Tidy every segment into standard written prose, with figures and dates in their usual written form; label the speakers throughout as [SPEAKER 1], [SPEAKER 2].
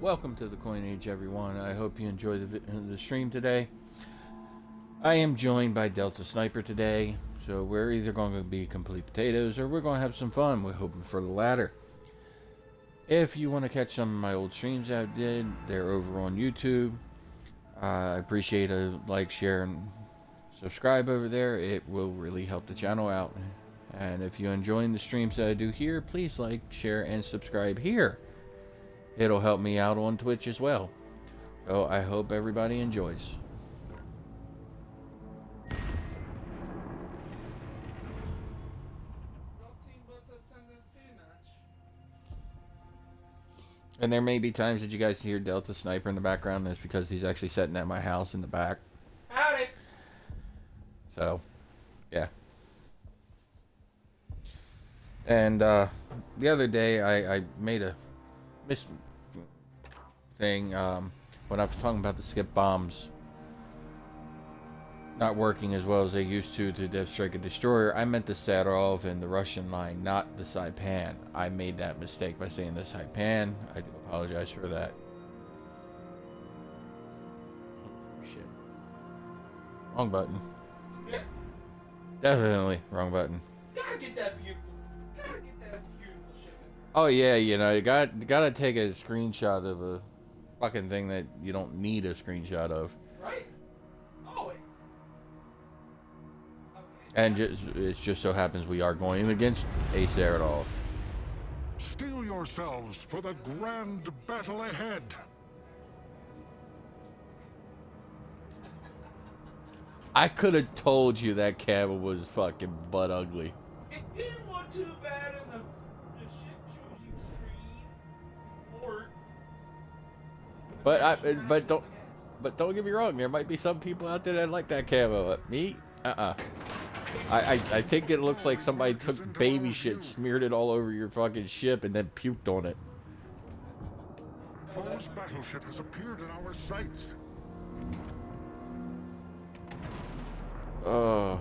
[SPEAKER 1] Welcome to the Coin Age, everyone. I hope you enjoyed the stream today. I am joined by Delta Sniper today, so we're either going to be complete potatoes or we're going to have some fun. We're hoping for the latter. If you want to catch some of my old streams I did, they're over on YouTube. I appreciate a like, share, and subscribe over there. It will really help the channel out. And if you're enjoying the streams that I do here, please like, share, and subscribe here. It'll help me out on Twitch as well. So I hope everybody enjoys. And there may be times that you guys hear Delta Sniper in the background. That's because he's actually sitting at my house in the back.
[SPEAKER 2] Howdy.
[SPEAKER 1] So, yeah. And the other day I made a thing when I was talking about the skip bombs not working as well as they used to Death Strike a Destroyer. I meant the Sadrov and the Russian line, not the Saipan. I made that mistake by saying the Saipan. I do apologize for that. Oh, shit. Wrong button.
[SPEAKER 2] Yeah.
[SPEAKER 1] Definitely wrong button.
[SPEAKER 2] Gotta get that beautiful ship.
[SPEAKER 1] Oh yeah, you know, you gotta take a screenshot of a fucking thing that you don't need a screenshot of.
[SPEAKER 2] Right? Always. Okay.
[SPEAKER 1] And it just so happens we are going against a Saradov.
[SPEAKER 3] Steel yourselves for the grand battle ahead.
[SPEAKER 1] I could have told you that camera was fucking butt ugly.
[SPEAKER 2] It didn't look too bad in the ship choosing screen report.
[SPEAKER 1] But don't get me wrong, there might be some people out there that like that camo. Me? I think it looks like somebody took baby shit, smeared it all over your fucking ship, and then puked on it.
[SPEAKER 3] Foe's battleship has appeared in our sights.
[SPEAKER 1] Oh.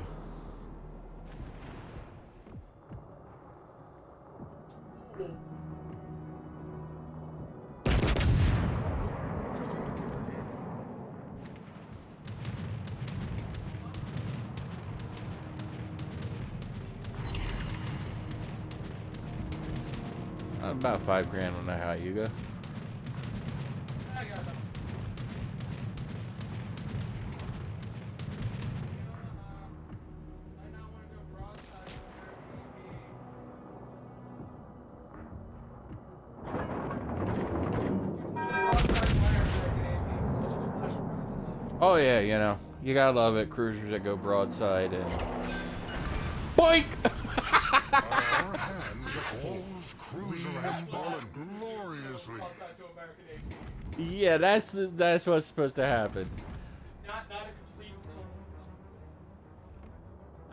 [SPEAKER 1] About $5 on the Hyuga.
[SPEAKER 2] I got them. I now want to go broadside to
[SPEAKER 1] Oh yeah, you know, you gotta love it. Cruisers that go broadside and boink.
[SPEAKER 3] Our hands are Foe's cruiser has fallen gloriously.
[SPEAKER 1] Yeah, that's what's supposed to happen.
[SPEAKER 2] Not a complete total.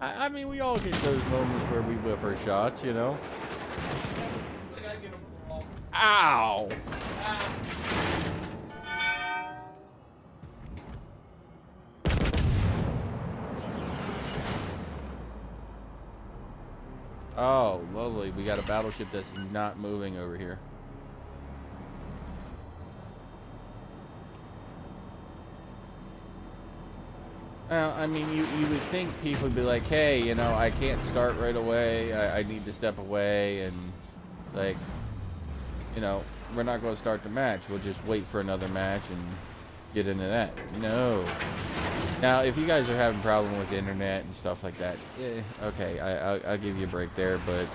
[SPEAKER 1] I mean, we all get those moments where we whiff our shots, you know.
[SPEAKER 2] I gotta get them off.
[SPEAKER 1] Ow!
[SPEAKER 2] Ah.
[SPEAKER 1] Oh, lovely. We got a battleship that's not moving over here. I mean, you would think people would be like, hey, you know, I can't start right away. I need to step away and, like, you know, we're not going to start the match. We'll just wait for another match and get into that. No. Now, if you guys are having problem with the internet and stuff like that, okay, I'll give you a break there, but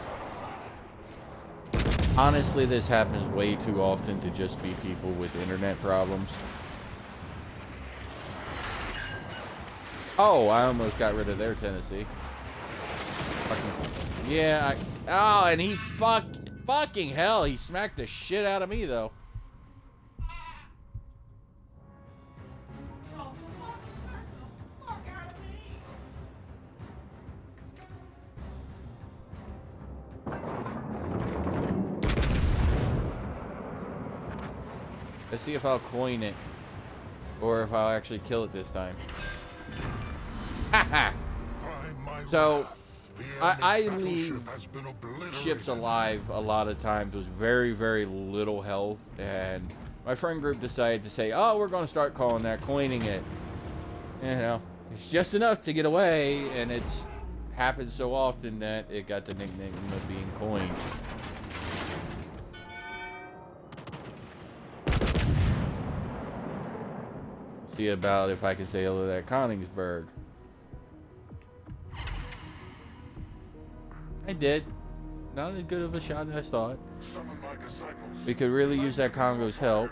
[SPEAKER 1] honestly, this happens way too often to just be people with internet problems. Oh, I almost got rid of their Tennessee. Yeah, oh, and he fucking hell, he smacked the shit out of me, though.
[SPEAKER 2] Oh, fuck, smack the fuck out of me.
[SPEAKER 1] Let's see if I'll coin it, or if I'll actually kill it this time. Haha! So, I leave ships alive a lot of times with very, very little health, and my friend group decided to say, oh, we're going to start calling that coining it. You know, it's just enough to get away, and it's happened so often that it got the nickname of being coined. See about if I can say hello to that Koningsberg. I did. Not as good of a shot as I thought.
[SPEAKER 3] Summon my disciples.
[SPEAKER 1] We could really use that Congo's help.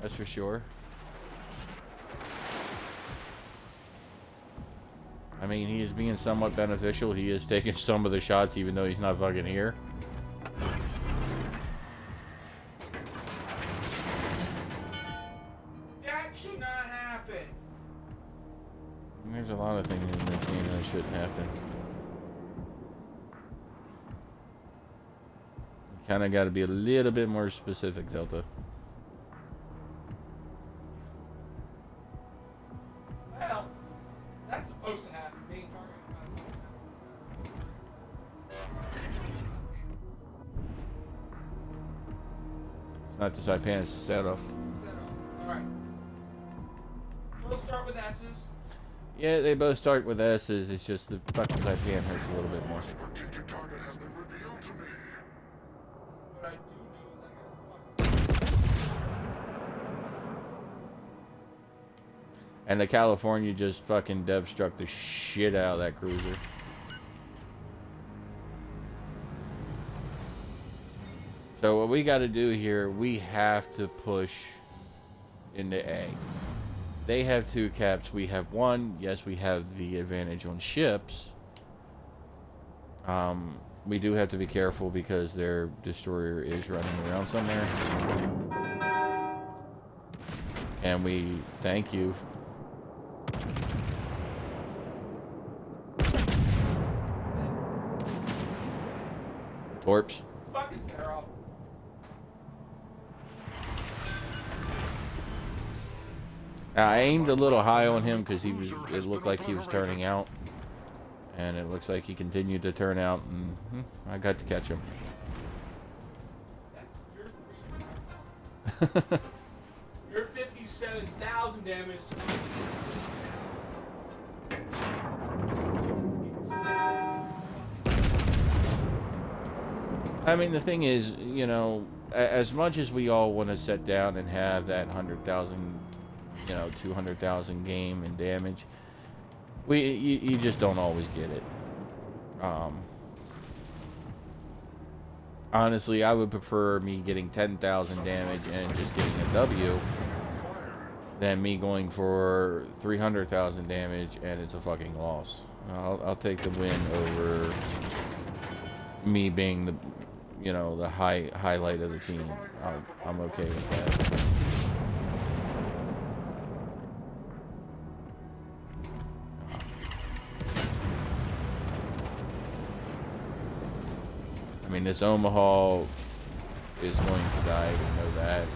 [SPEAKER 1] That's for sure. I mean, he is being somewhat beneficial. He is taking some of the shots even though he's not fucking here.
[SPEAKER 2] That should not happen.
[SPEAKER 1] There's a lot of things in this game that shouldn't happen. You kind of got to be a little bit more specific, Delta.
[SPEAKER 2] Well, that's supposed to happen. Being targeted
[SPEAKER 1] It's not the Saipan, it's the set-off.
[SPEAKER 2] Set off. Alright. We'll start with S's.
[SPEAKER 1] Yeah, they both start with S's. It's just the fucking Saipan hurts a little bit more.
[SPEAKER 3] Strategic target has been revealed to me.
[SPEAKER 2] What I do know is I got fucking.
[SPEAKER 1] And the California just fucking dev struck the shit out of that cruiser. So what we got to do here, we have to push into A. They have 2 caps, we have 1. Yes, we have the advantage on ships. We do have to be careful because their destroyer is running around somewhere. And we thank you. Torps.
[SPEAKER 2] Fucking set off.
[SPEAKER 1] I aimed a little high on him because it looked like he was turning out. And it looks like he continued to turn out, and I got to catch him.
[SPEAKER 2] That's your 3. You're 57,000 damage to 15,000.
[SPEAKER 1] I mean, the thing is, you know, as much as we all want to sit down and have that 100,000, you know, 200,000 game and damage, you just don't always get it. Honestly, I would prefer me getting 10,000 damage and just getting a W than me going for 300,000 damage and it's a fucking loss. I'll take the win over me being the, you know, the highlight of the team. I'm okay with that. I mean, this Omaha is going to die, we know that.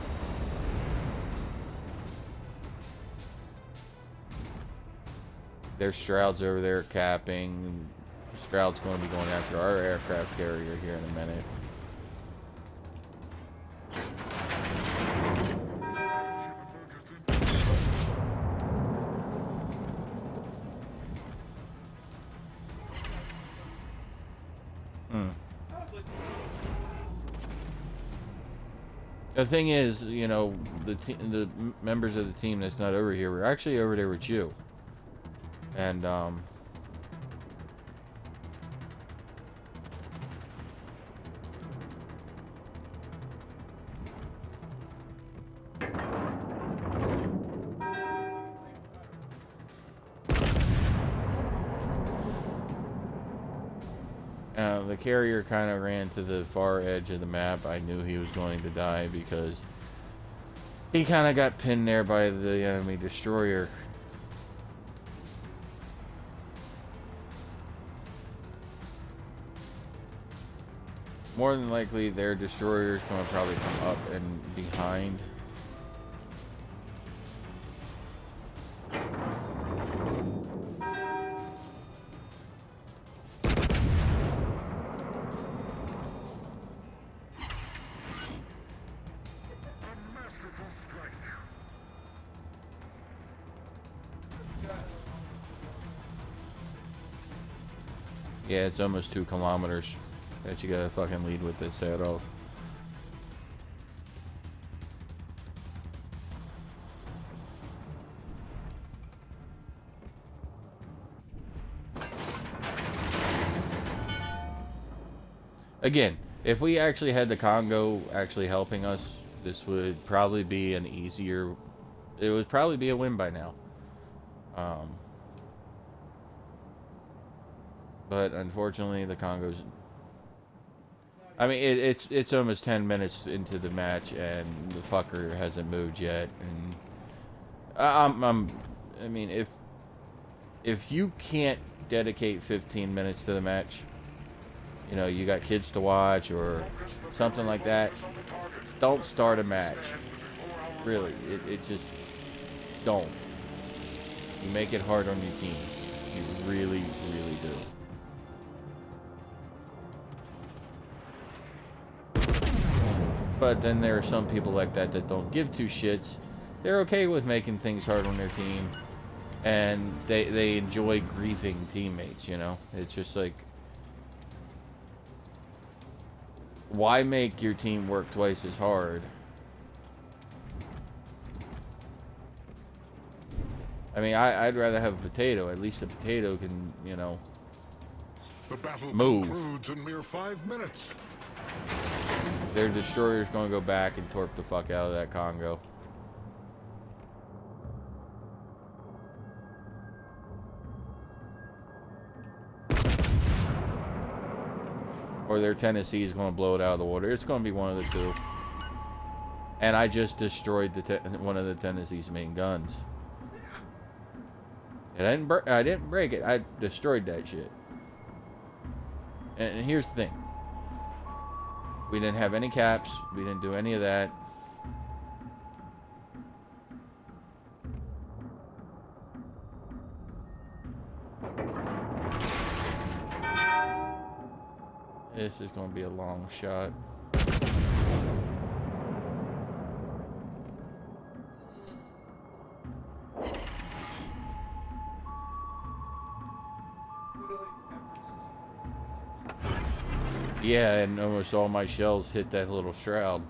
[SPEAKER 1] There's Stroud's over there capping. Stroud's going to be going after our aircraft carrier here in a minute. The thing is, you know, the members of the team that's not over here, we're actually over there with you. And, the carrier kind of ran to the far edge of the map. I knew he was going to die because he kind of got pinned there by the enemy destroyer. More than likely, their destroyer is going to probably come up and behind. Yeah, it's almost 2 kilometers that you gotta fucking lead with this set off. Again, if we actually had the Congo actually helping us, this would probably be an easier... It would probably be a win by now. But unfortunately, the Congo's... I mean, it's almost 10 minutes into the match, and the fucker hasn't moved yet. And I mean, if you can't dedicate 15 minutes to the match, you know, you got kids to watch or something like that, don't start a match. Really, it just don't. You make it hard on your team. You really, really do. But then there are some people like that that don't give two shits. They're okay with making things hard on their team, and they enjoy griefing teammates, you know? It's just like, why make your team work twice as hard? I mean, I'd rather have a potato. At least a potato can, you know,
[SPEAKER 3] The battle
[SPEAKER 1] move.
[SPEAKER 3] concludes in mere 5 minutes.
[SPEAKER 1] Their destroyer's gonna go back and torp the fuck out of that Congo. Or their Tennessee is gonna blow it out of the water. It's gonna be one of the two. And I just destroyed one of the Tennessee's main guns. I didn't break it. I destroyed that shit. And here's the thing. We didn't have any caps. We didn't do any of that. This is going to be a long shot. Yeah, and almost all my shells hit that little shroud.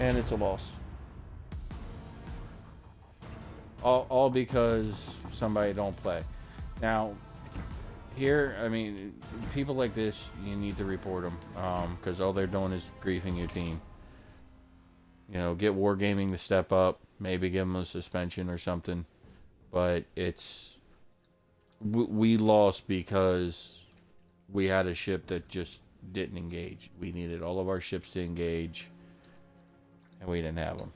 [SPEAKER 1] And it's a loss. All because somebody don't play. Now, here, I mean, people like this, you need to report them. Because all they're doing is griefing your team. You know, get Wargaming to step up. Maybe give them a suspension or something. But it's... We lost because we had a ship that just didn't engage. We needed all of our ships to engage. And we didn't have them.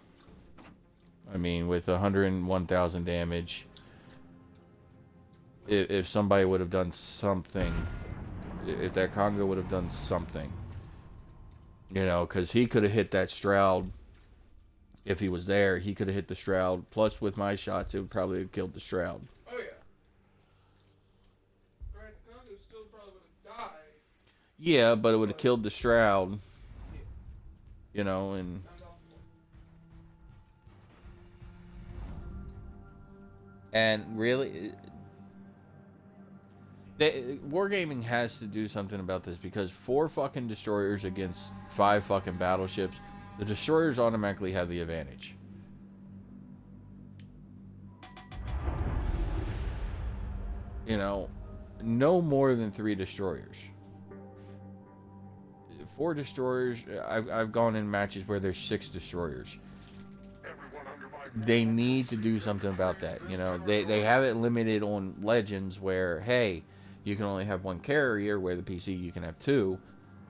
[SPEAKER 1] I mean, with 101,000 damage, if somebody would have done something, if that Congo would have done something, you know, because he could have hit that Stroud. If he was there, he could have hit the Stroud. Plus, with my shots, it would probably have killed the Stroud.
[SPEAKER 2] Oh, yeah. Right, the Congo still probably would have died.
[SPEAKER 1] Yeah, but it would have killed the Stroud. You know, and... And really, Wargaming has to do something about this, because 4 fucking destroyers against 5 fucking battleships, the destroyers automatically have the advantage. You know, no more than 3 destroyers. 4 destroyers, I've gone in matches where there's 6 destroyers.
[SPEAKER 3] Everyone under my
[SPEAKER 1] they need to do something about that. You know, they have it limited on Legends where, hey, you can only have one carrier, where the PC you can have two.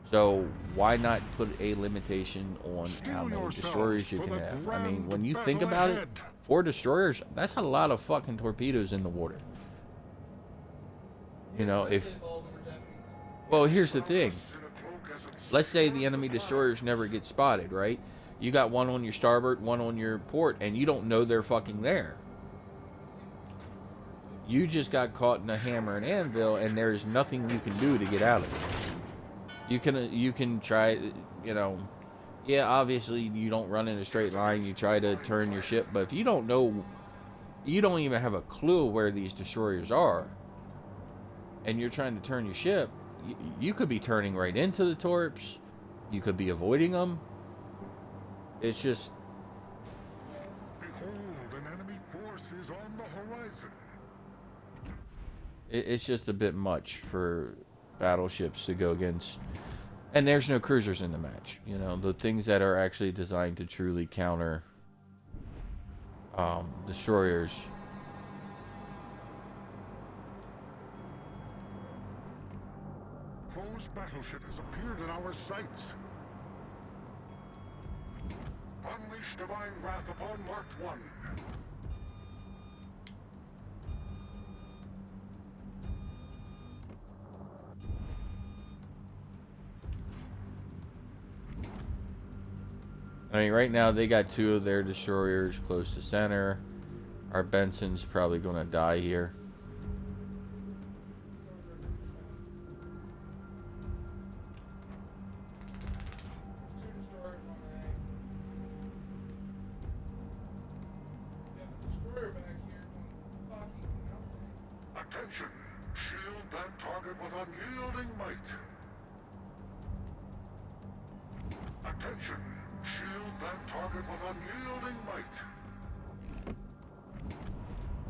[SPEAKER 1] So why not put a limitation on how many destroyers you can have? I mean, when you think about it, 4 destroyers, that's a lot of fucking torpedoes in the water. You know, if... Well, here's the thing. Let's say the enemy destroyers never get spotted, right? You got one on your starboard, one on your port, and you don't know they're fucking there. You just got caught in a hammer and anvil, and there's nothing you can do to get out of it. You can try, you know, yeah, obviously you don't run in a straight line. You try to turn your ship, but if you don't know, you don't even have a clue where these destroyers are, and you're trying to turn your ship, you could be turning right into the torps. You could be avoiding them. It's just...
[SPEAKER 3] Behold, an enemy force is on the horizon.
[SPEAKER 1] It's just a bit much for battleships to go against. And there's no cruisers in the match. You know, the things that are actually designed to truly counter destroyers.
[SPEAKER 3] Foe's battleship has appeared in our sights. Unleash divine wrath upon Mark 1.
[SPEAKER 1] I mean, right now they got 2 of their destroyers close to center. Our Benson's probably going to die here.
[SPEAKER 3] Attention! Shield that target with unyielding might. Attention! Shield that target with unyielding might.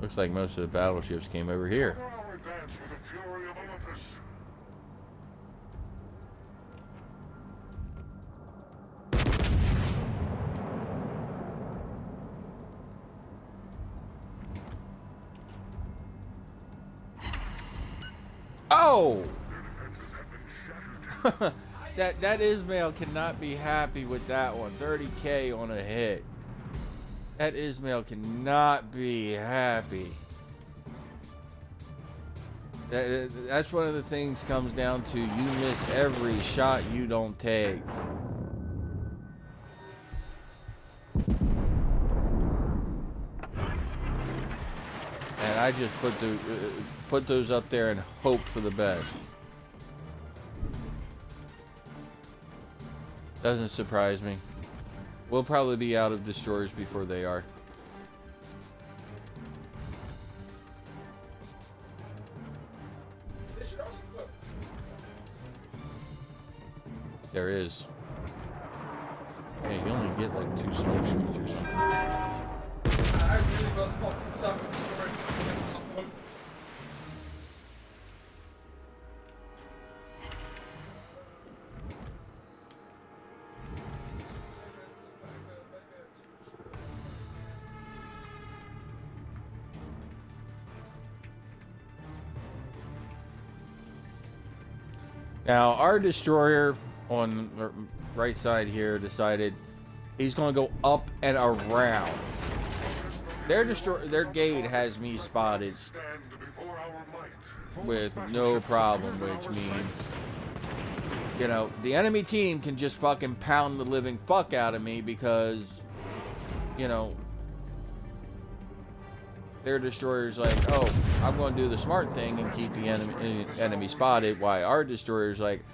[SPEAKER 1] Looks like most of the battleships came over here.
[SPEAKER 3] Cover our advance with the fury of Olympus.
[SPEAKER 1] Oh!
[SPEAKER 3] Their defenses have been shattered.
[SPEAKER 1] that Ismail cannot be happy with that one. 30k on a hit. That Ismail cannot be happy. That's one of the things comes down to you miss every shot you don't take. And I just put those up there and hope for the best. Doesn't surprise me. We'll probably be out of destroyers before they are.
[SPEAKER 2] They should also put.
[SPEAKER 1] There is. Hey, you only get like 2 smoke screens or something.
[SPEAKER 2] I really must fucking suck with destroyers.
[SPEAKER 1] Now, our destroyer on the right side here decided he's going to go up and around. Their gate has me spotted
[SPEAKER 3] Stand before our might.
[SPEAKER 1] with no problem, which means, you know, the enemy team can just fucking pound the living fuck out of me because, you know, their destroyer's like, oh, I'm going to do the smart thing and keep the enemy spotted, while our destroyer's like,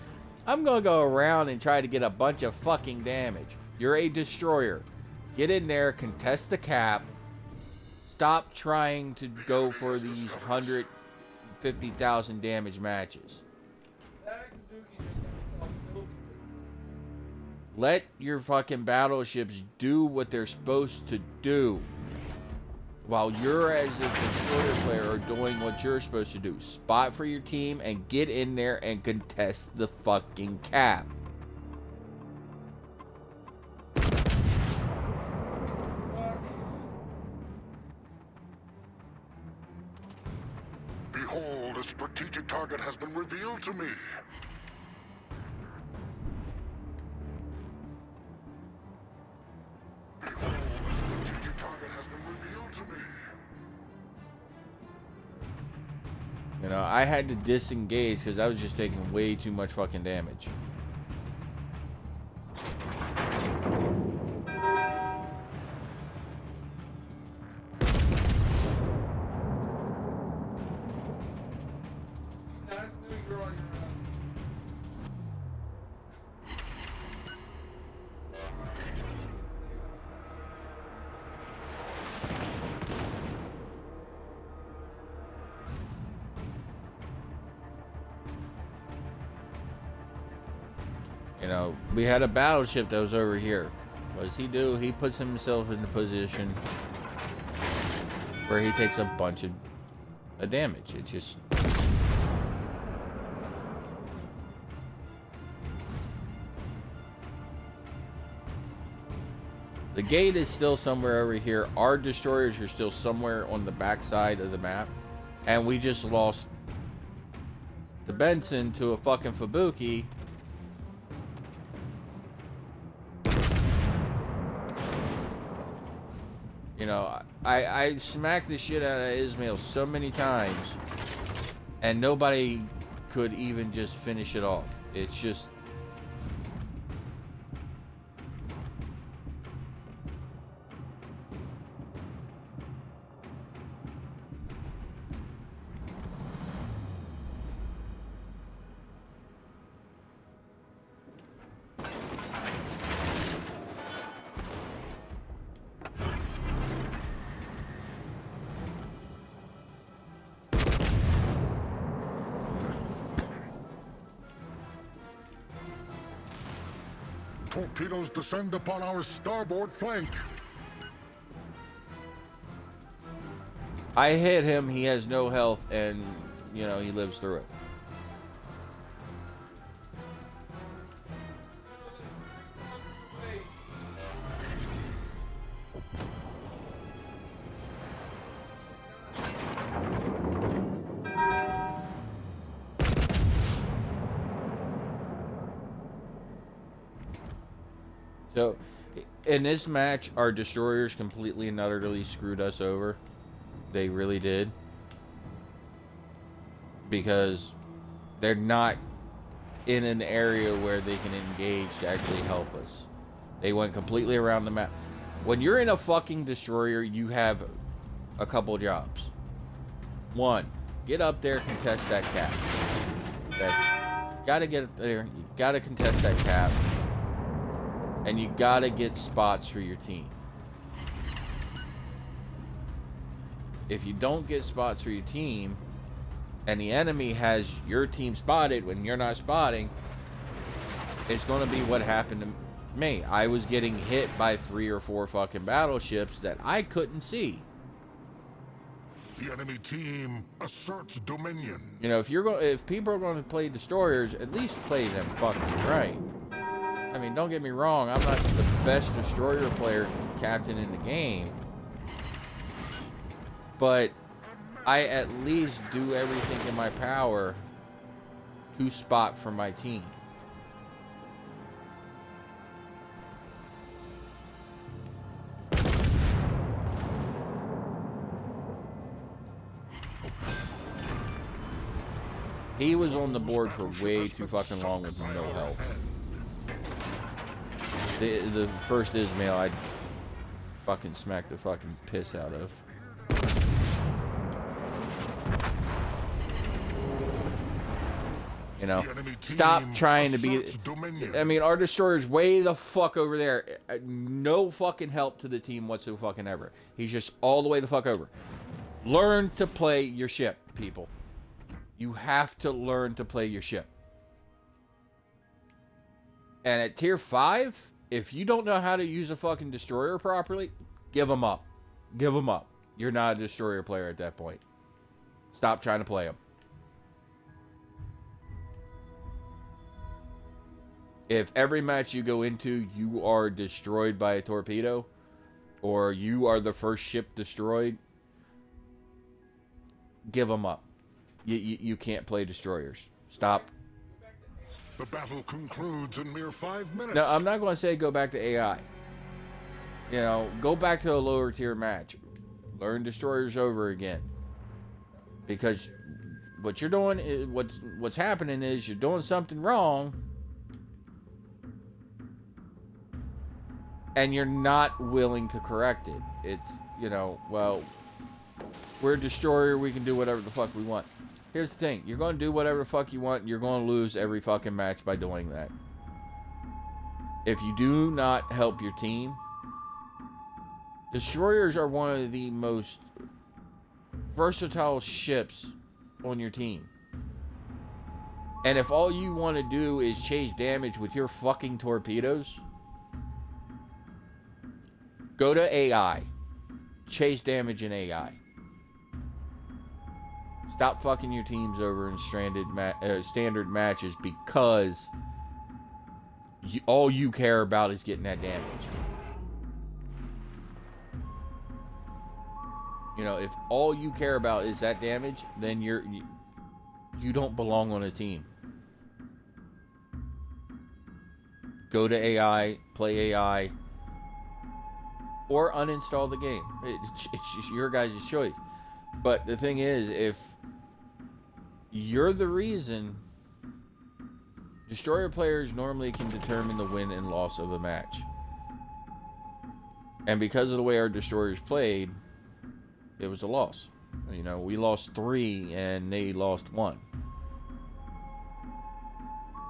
[SPEAKER 1] I'm going to go around and try to get a bunch of fucking damage. You're a destroyer. Get in there, contest the cap. Stop trying to go for these 150,000 damage matches.
[SPEAKER 2] That Kazuki just got himself killed.
[SPEAKER 1] Let your fucking battleships do what they're supposed to do. While you're, as a destroyer player, are doing what you're supposed to do. Spot for your team and get in there and contest the fucking cap.
[SPEAKER 2] Fuck.
[SPEAKER 3] The strategic target has been revealed to me. Behold, the strategic target has been revealed to me.
[SPEAKER 1] You know, I had to disengage because I was just taking way too much fucking damage.
[SPEAKER 2] Nice to meet you on your
[SPEAKER 1] You know, we had a battleship that was over here. What does he do? He puts himself in the position where he takes a bunch of damage. It's just... The gate is still somewhere over here. Our destroyers are still somewhere on the backside of the map. And we just lost the Benson to a fucking Fubuki. You know, I smacked the shit out of Ismail so many times, and nobody could even just finish it off. It's just...
[SPEAKER 3] Torpedoes descend upon our starboard flank.
[SPEAKER 1] I hit him, he has no health, and, you know, he lives through it. So, in this match, our destroyers completely and utterly screwed us over. They really did. Because they're not in an area where they can engage to actually help us. They went completely around the map. When you're in a fucking destroyer, you have a couple jobs. One, get up there, contest that cap. Okay? Gotta get up there, you gotta contest that cap. And you gotta get spots for your team. If you don't get spots for your team, and the enemy has your team spotted when you're not spotting, it's gonna be what happened to me. I was getting hit by 3 or 4 fucking battleships that I couldn't see.
[SPEAKER 3] The enemy team asserts dominion.
[SPEAKER 1] You know, if people are going to play destroyers, at least play them fucking right. I mean, don't get me wrong, I'm not the best destroyer player captain in the game. But I at least do everything in my power to spot for my team. He was on the board for way too fucking long with no health. The first Ismail I fucking smacked the fucking piss out of. You know, stop trying to be... I mean, our destroyer's way the fuck over there. No fucking help to the team whatsoever. He's just all the way the fuck over. Learn to play your ship, people. You have to learn to play your ship. And at tier 5... if you don't know how to use a fucking destroyer properly, give them up. Give them up. You're not a destroyer player at that point. Stop trying to play them. If every match you go into, you are destroyed by a torpedo, or you are the first ship destroyed, give them up. you can't play destroyers. Stop.
[SPEAKER 3] The battle concludes in mere 5 minutes.
[SPEAKER 1] No, I'm not going to say go back to AI. You know, go back to a lower tier match. Learn destroyers over again. Because what you're doing is what's happening is you're doing something wrong, and you're not willing to correct it. It's, you know, well, we're a destroyer, we can do whatever the fuck we want. Here's the thing, you're going to do whatever the fuck you want, and you're going to lose every fucking match by doing that. If you do not help your team, destroyers are one of the most versatile ships on your team. And if all you want to do is chase damage with your fucking torpedoes, go to AI. Chase damage in AI. Stop fucking your teams over in standard matches because all you care about is getting that damage. You know, if all you care about is that damage, then you don't belong on a team. Go to AI, play AI, or uninstall the game. It's your guys' choice. But the thing is, if you're the reason, destroyer players normally can determine the win and loss of a match. And because of the way our destroyers played, it was a loss. You know, we lost 3 and they lost 1.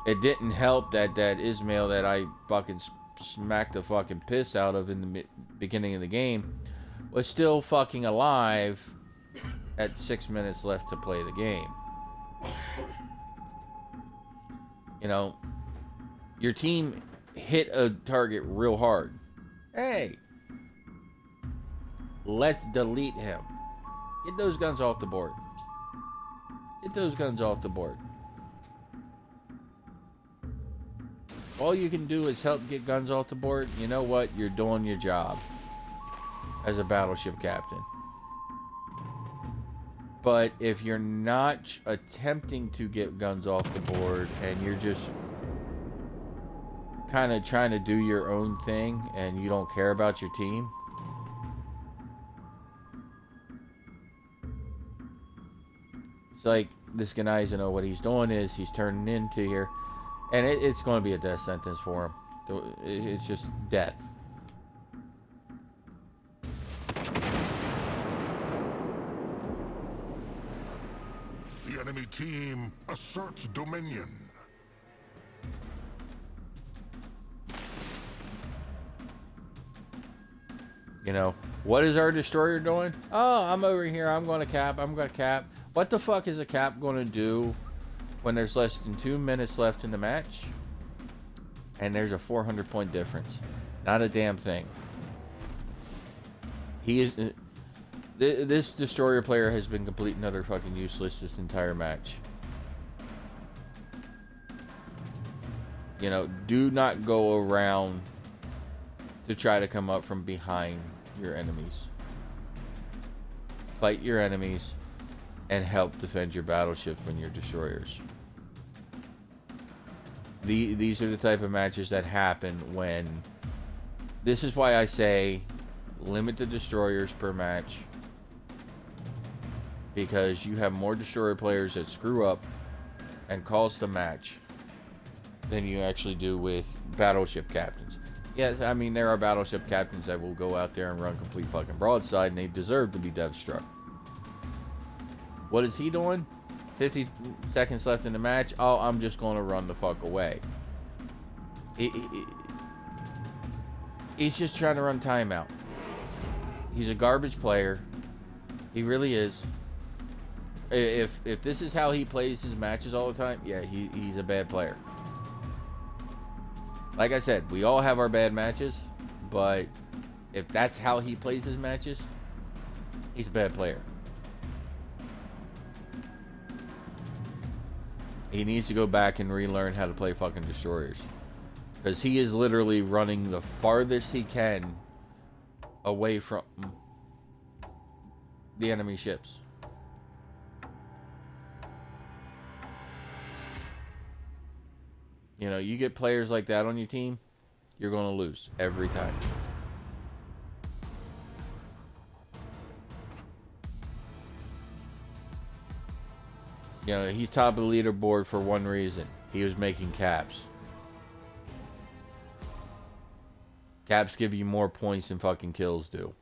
[SPEAKER 1] It didn't help that Ismail that I fucking smacked the fucking piss out of in the beginning of the game was still fucking alive at 6 minutes left to play the game. You know, your team hit a target real hard. Hey, let's delete him. Get those guns off the board. Get those guns off the board. All you can do is help get guns off the board. You know what? You're doing your job as a battleship captain. But if you're not attempting to get guns off the board and you're just kind of trying to do your own thing and you don't care about your team, it's like this guy doesn't know what he's doing is he's turning into here, and it's going to be a death sentence for him. It's just death.
[SPEAKER 3] The enemy team asserts dominion.
[SPEAKER 1] You know, what is our destroyer doing? Oh, I'm over here. I'm going to cap. I'm going to cap. What the fuck is a cap going to do when there's less than 2 minutes left in the match? And there's a 400-point difference. Not a damn thing. He is... This destroyer player has been complete and utter fucking useless this entire match. You know, do not go around to try to come up from behind your enemies. Fight your enemies and help defend your battleships when you're destroyers. These are the type of matches that happen when... This is why I say limit the destroyers per match. Because you have more destroyer players that screw up and cause the match than you actually do with battleship captains. Yes, I mean, there are battleship captains that will go out there and run complete fucking broadside, and they deserve to be dev struck. What is he doing? 50 seconds left in the match. Oh, I'm just going to run the fuck away. He's just trying to run timeout. He's a garbage player. He really is. If this is how he plays his matches all the time, yeah, he's a bad player. Like I said, we all have our bad matches, but if that's how he plays his matches, he's a bad player. He needs to go back and relearn how to play fucking destroyers. Because he is literally running the farthest he can away from the enemy ships. You know, you get players like that on your team, you're going to lose every time. You know, he's top of the leaderboard for one reason. He was making caps. Caps give you more points than fucking kills do.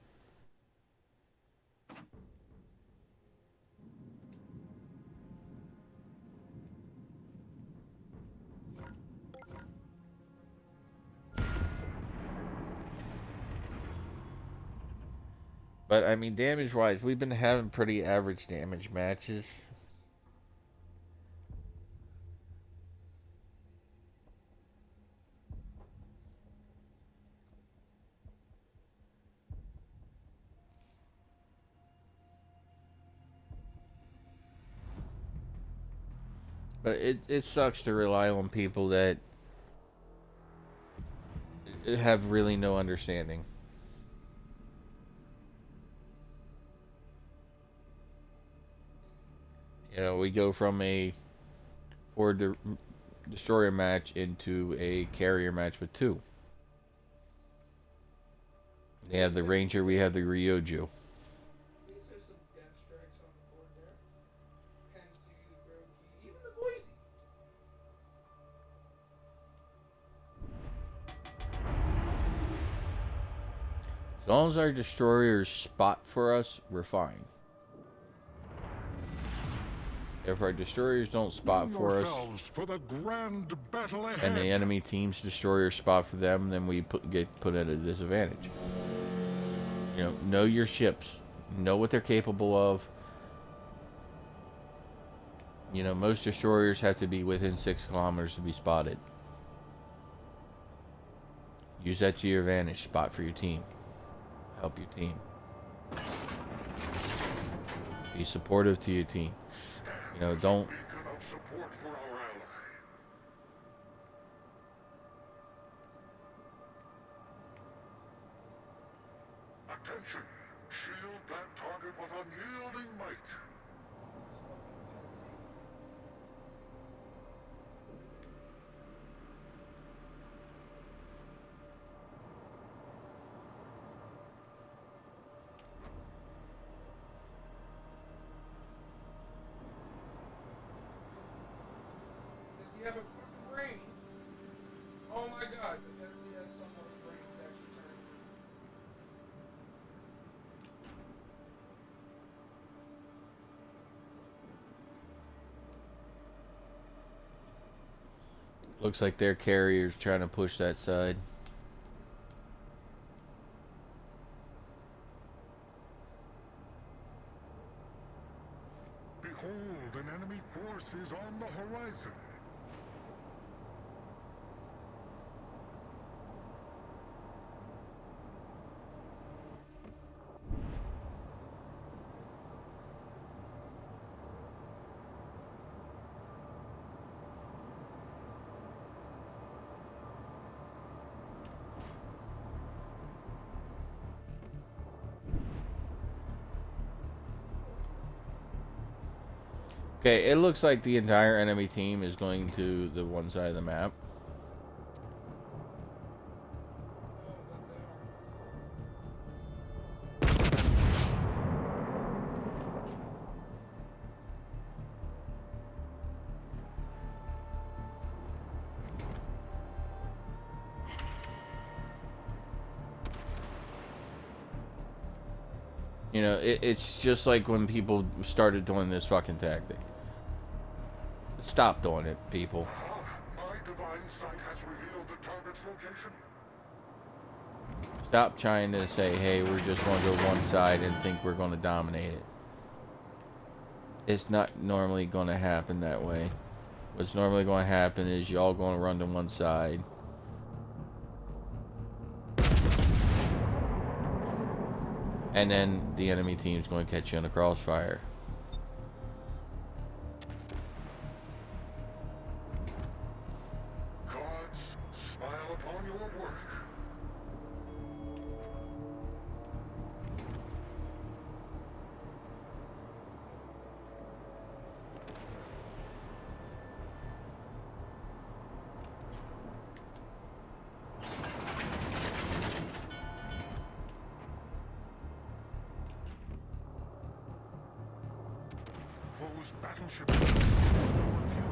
[SPEAKER 1] But, I mean, damage-wise, we've been having pretty average damage matches. But it sucks to rely on people that have really no understanding. You know, we go from a Ford Destroyer match into a carrier match with two. They have the Ranger, we have the Ryoju.
[SPEAKER 2] At least there's some death strikes on the board there. Pensy, Roki, even the Boise.
[SPEAKER 1] As long as our destroyers spot for us, we're fine. If our destroyers don't spot for us,
[SPEAKER 3] For the grand battle ahead.
[SPEAKER 1] and the enemy team's destroyers spot for them, then we get put at a disadvantage. You know your ships. Know what they're capable of. You know, most destroyers have to be within 6 kilometers to be spotted. Use that to your advantage. Spot for your team. Help your team. Be supportive to your team. You know, don't...
[SPEAKER 3] Beacon of support for our ally. Attention! Shield that target with unyielding might.
[SPEAKER 2] Does he have a quick brain? Oh my god, the Pensy has someone whose brain is actually turning.
[SPEAKER 1] Looks like their carrier's trying to push that side.
[SPEAKER 3] Behold, an enemy force is on the horizon.
[SPEAKER 1] Okay, it looks like the entire enemy team is going to the one side of the map.
[SPEAKER 2] Oh, but they are.
[SPEAKER 1] You know, it's just like when people started doing this fucking tactic. Stop doing it, people.
[SPEAKER 3] My divine sight has revealed the target's location.
[SPEAKER 1] Stop trying to say, hey, we're just going to go one side and think we're going to dominate it. It's not normally going to happen that way. What's normally going to happen is y'all going to run to one side. And then the enemy team's going to catch you in the crossfire.
[SPEAKER 3] Gods, smile upon your work. Foe's battleship is in our view.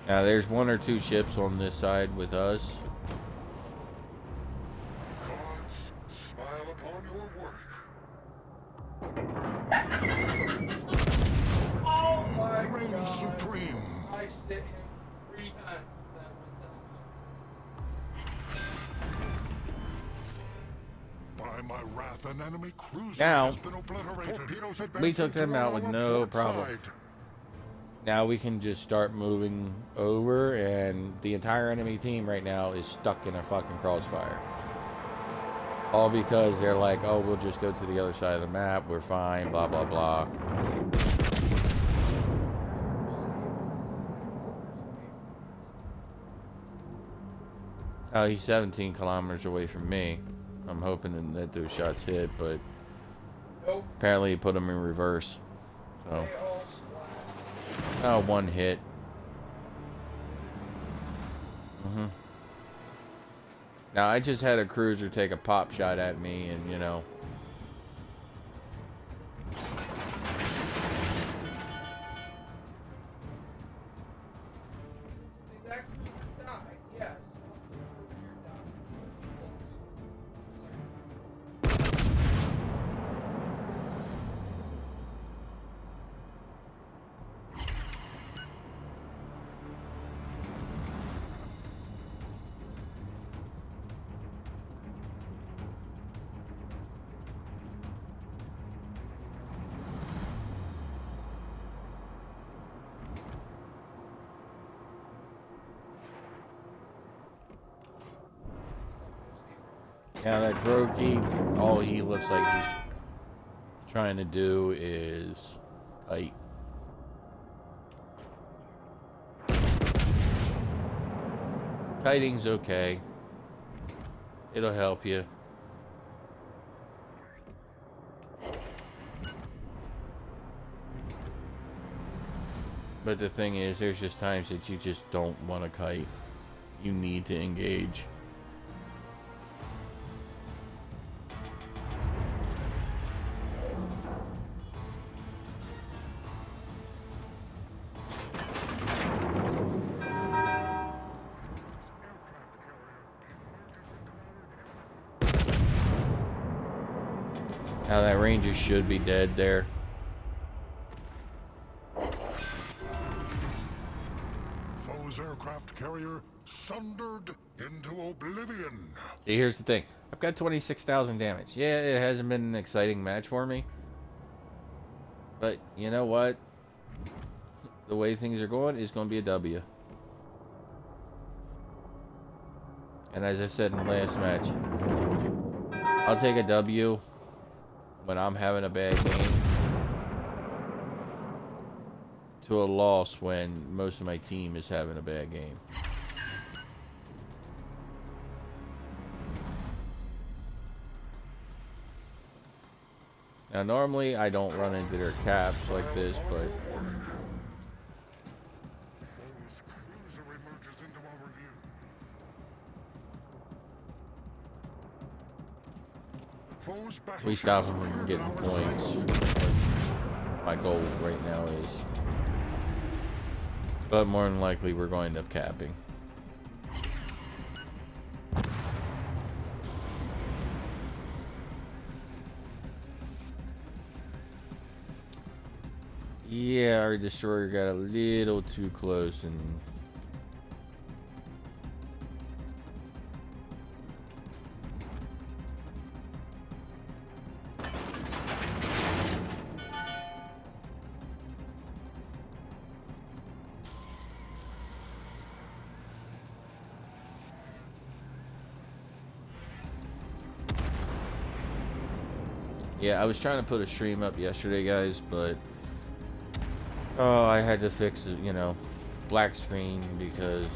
[SPEAKER 1] Now there's one or two ships on this side with us.
[SPEAKER 3] Gods, smile upon your work.
[SPEAKER 2] Oh my
[SPEAKER 3] Reign
[SPEAKER 2] god.
[SPEAKER 3] supreme.
[SPEAKER 2] I hit him 3 times with that one
[SPEAKER 3] By my wrath, an enemy cruiser
[SPEAKER 1] Now,
[SPEAKER 3] has been obliterated. Torpedoes
[SPEAKER 1] we took
[SPEAKER 3] advancing
[SPEAKER 1] them
[SPEAKER 3] to
[SPEAKER 1] out with
[SPEAKER 3] our
[SPEAKER 1] no
[SPEAKER 3] port
[SPEAKER 1] problem.
[SPEAKER 3] side.
[SPEAKER 1] Now we can just start moving over, and the entire enemy team right now is stuck in a fucking crossfire. All because they're like, oh, we'll just go to the other side of the map, we're fine, blah, blah, blah. Oh, he's 17 kilometers away from me. I'm hoping that those shots hit, but
[SPEAKER 2] Nope.
[SPEAKER 1] apparently he put them in reverse. So,
[SPEAKER 2] They all splashed.
[SPEAKER 1] oh, one hit. Now, I just had a cruiser take a pop shot at me, and, you know.
[SPEAKER 2] Did that cruiser die? Yes. All cruiser over here died.
[SPEAKER 1] Now that Grokey, all he looks like he's trying to do is kite. Kiting's okay. It'll help you. But the thing is, there's just times that you just don't want to kite. You need to engage. Now that Ranger should be dead there.
[SPEAKER 3] Foe's aircraft carrier sundered into oblivion.
[SPEAKER 1] See, here's the thing. I've got 26,000 damage. Yeah, it hasn't been an exciting match for me. But you know what? The way things are going is going to be a W. And as I said in the last match, I'll take a W when I'm having a bad game to a loss when most of my team is having a bad game. Now normally I don't run into their caps like this, but
[SPEAKER 3] Foe's cruiser emerges into our view. Foe's battleship
[SPEAKER 1] we stop
[SPEAKER 3] has
[SPEAKER 1] them from
[SPEAKER 3] appeared
[SPEAKER 1] getting
[SPEAKER 3] in our
[SPEAKER 1] points.
[SPEAKER 3] sights.
[SPEAKER 1] My goal right now is. But more than likely we're going to end up capping. Yeah, our destroyer got a little too close and yeah, I was trying to put a stream up yesterday, guys, but oh, I had to fix it, you know, black screen because,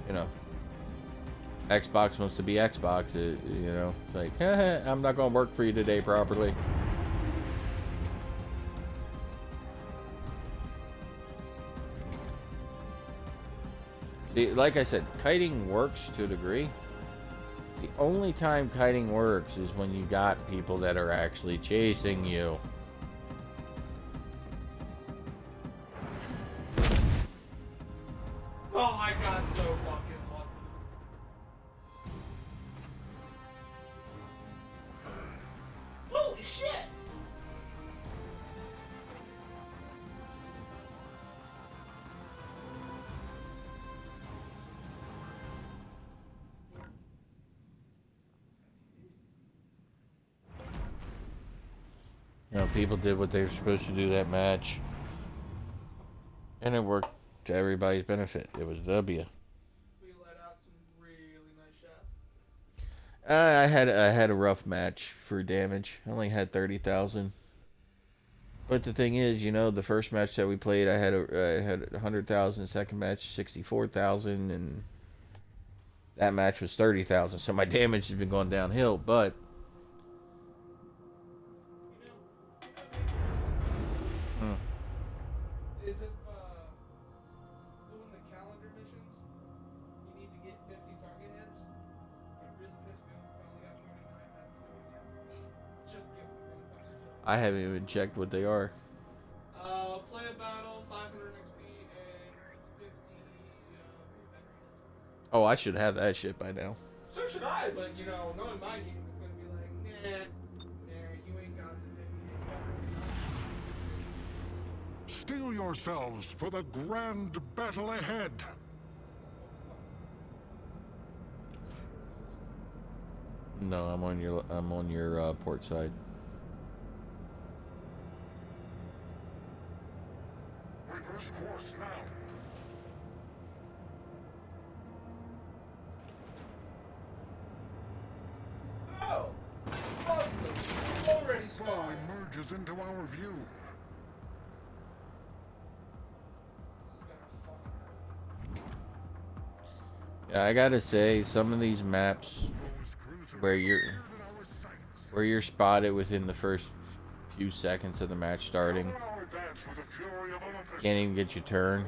[SPEAKER 1] you know, Xbox wants to be Xbox. You know, like, I'm not gonna work for you today properly. See, like I said, kiting works to a degree. The only time kiting works is when you got people that are actually chasing you.
[SPEAKER 2] Oh, I got so fucking lucky. Holy shit!
[SPEAKER 1] You know, people did what they were supposed to do that match. And it worked to everybody's benefit. It was a W.
[SPEAKER 2] We let out some really nice shots.
[SPEAKER 1] I had a rough match for damage. I only had 30,000. But the thing is, you know, the first match that we played, I had 100,000. Second match, 64,000, and that match was 30,000. So my damage has been going downhill. But
[SPEAKER 2] Is if doing the calendar missions, you need to get 50 target hits. It really pissed me off. I only got 49 out of doing it. Just give me one fucking shot.
[SPEAKER 1] I haven't even checked what they are.
[SPEAKER 2] Play a battle, 500 XP, and 50 battery hits.
[SPEAKER 1] Oh, I should have that shit by now.
[SPEAKER 2] So should I, but you know, knowing my game, it's gonna be like, nah, you ain't got the 50 hits yet.
[SPEAKER 3] Steel yourselves for the grand battle ahead.
[SPEAKER 1] No, I'm on your port side.
[SPEAKER 3] Reverse course now.
[SPEAKER 2] Oh, lovely. Already
[SPEAKER 3] Foe
[SPEAKER 2] spotted.
[SPEAKER 3] emerges into our view.
[SPEAKER 2] This is gonna fucking hurt.
[SPEAKER 1] Yeah, I gotta say, some of these maps where you're spotted within the first few seconds of the match starting, can't even get your turn,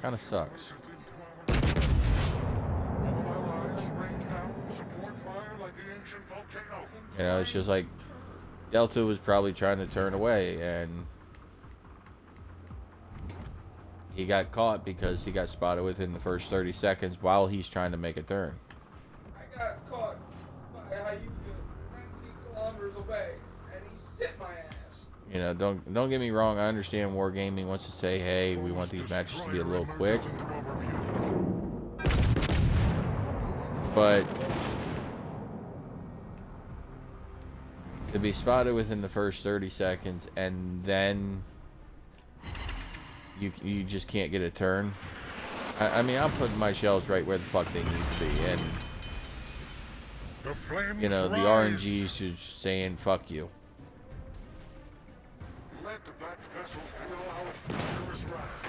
[SPEAKER 1] kind of sucks. You know, it's just like Delta was probably trying to turn away, and he got caught because he got spotted within the first 30 seconds while he's trying to make a turn.
[SPEAKER 2] I got caught by Hayuga 19 kilometers away, and he sit my ass.
[SPEAKER 1] You know, don't get me wrong. I understand Wargaming wants to say, hey, we want these matches to be a little quick, but to be spotted within the first 30 seconds and then you just can't get a turn. I mean, I'm putting my shells right where the fuck they need to be, and you know, the RNG's just saying fuck you.
[SPEAKER 3] Let that vessel feel our thunderous wrath.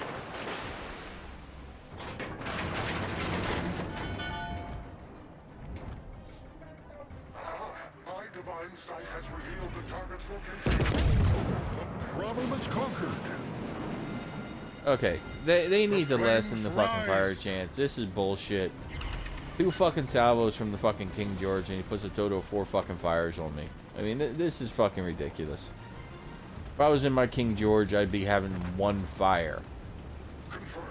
[SPEAKER 3] My divine sight has revealed the target's location. The problem is conquered.
[SPEAKER 1] Okay, they need to lessen the fucking fire chance. This is bullshit. 2 fucking salvos from the fucking King George, and he puts a total of 4 fucking fires on me. I mean, this is fucking ridiculous. If I was in my King George, I'd be having 1 fire.
[SPEAKER 3] Confirmed.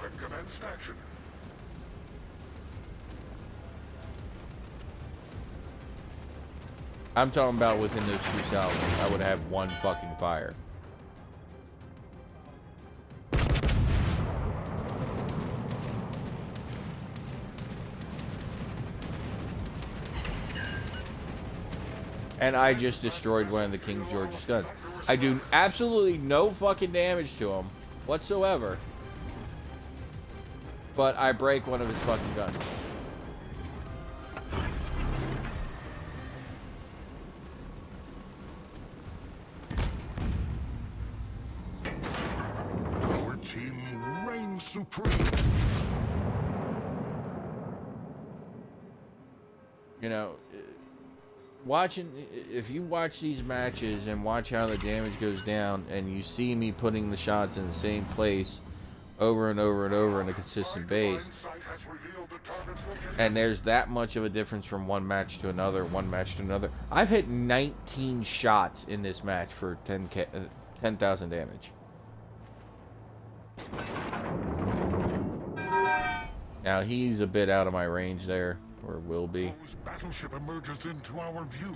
[SPEAKER 3] I've commenced action.
[SPEAKER 1] I'm talking about within those 2 salvos, I would have 1 fucking fire. And I just destroyed one of the King George's guns. I do absolutely no fucking damage to him whatsoever. But I break one of his fucking guns.
[SPEAKER 3] Our team reigns supreme.
[SPEAKER 1] You know, watching, if you watch these matches and watch how the damage goes down, and you see me putting the shots in the same place over and over and over on a consistent base, and there's that much of a difference from one match to another, I've hit 19 shots in this match for 10,000 damage. Now he's a bit out of my range there, or will be.
[SPEAKER 3] Battleship emerges into our view.